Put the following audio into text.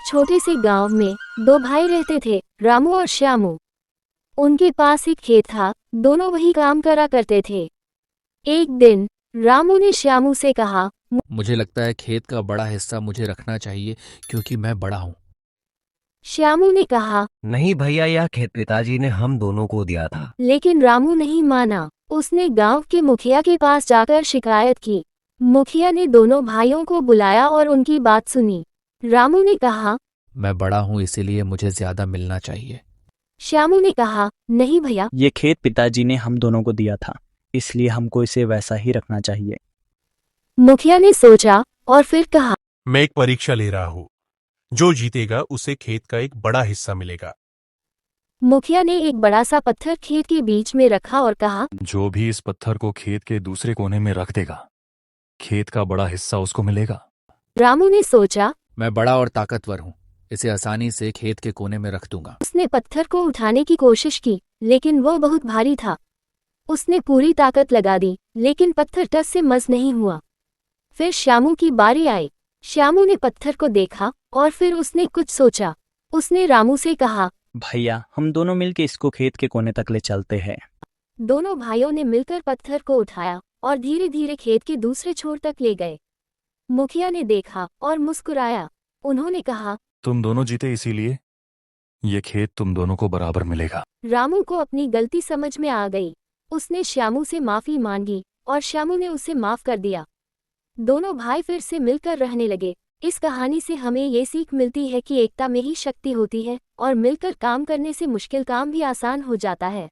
छोटे से गांव में दो भाई रहते थे, रामू और श्यामू। उनके पास एक खेत था, दोनों वही काम करा करते थे। एक दिन रामू ने श्यामू से कहा, मुझे लगता है खेत का बड़ा हिस्सा मुझे रखना चाहिए क्योंकि मैं बड़ा हूँ। श्यामू ने कहा, नहीं भैया, यह खेत पिताजी ने हम दोनों को दिया था। लेकिन रामू नहीं माना। उसने गांव के मुखिया के पास जाकर शिकायत की। मुखिया ने दोनों भाइयों को बुलाया और उनकी बात सुनी। रामू ने कहा, मैं बड़ा हूँ इसीलिए मुझे ज्यादा मिलना चाहिए। श्यामू ने कहा, नहीं भैया, ये खेत पिताजी ने हम दोनों को दिया था, इसलिए हमको इसे वैसा ही रखना चाहिए। मुखिया ने सोचा और फिर कहा, मैं एक परीक्षा ले रहा हूँ, जो जीतेगा उसे खेत का एक बड़ा हिस्सा मिलेगा। मुखिया ने एक बड़ा सा पत्थर खेत के बीच में रखा और कहा, जो भी इस पत्थर को खेत के दूसरे कोने में रख देगा, खेत का बड़ा हिस्सा उसको मिलेगा। रामू ने सोचा। मैं बड़ा और ताकतवर हूँ, इसे आसानी से खेत के कोने में रख दूंगा। उसने पत्थर को उठाने की कोशिश की, लेकिन वह बहुत भारी था। उसने पूरी ताकत लगा दी, लेकिन पत्थर टस से मस नहीं हुआ। फिर श्यामू की बारी आई। श्यामू ने पत्थर को देखा और फिर उसने कुछ सोचा। उसने रामू से कहा, भैया, हम दोनों मिलकर इसको खेत के कोने तक ले चलते हैं। दोनों भाइयों ने मिलकर पत्थर को उठाया और धीरे धीरे खेत के दूसरे छोर तक ले गए। मुखिया ने देखा और मुस्कुराया। उन्होंने कहा, तुम दोनों जीते इसीलिए ये खेत तुम दोनों को बराबर मिलेगा। रामू को अपनी गलती समझ में आ गई। उसने श्यामू से माफी मांगी और श्यामू ने उसे माफ कर दिया। दोनों भाई फिर से मिलकर रहने लगे। इस कहानी से हमें ये सीख मिलती है कि एकता में ही शक्ति होती है और मिलकर काम करने से मुश्किल काम भी आसान हो जाता है।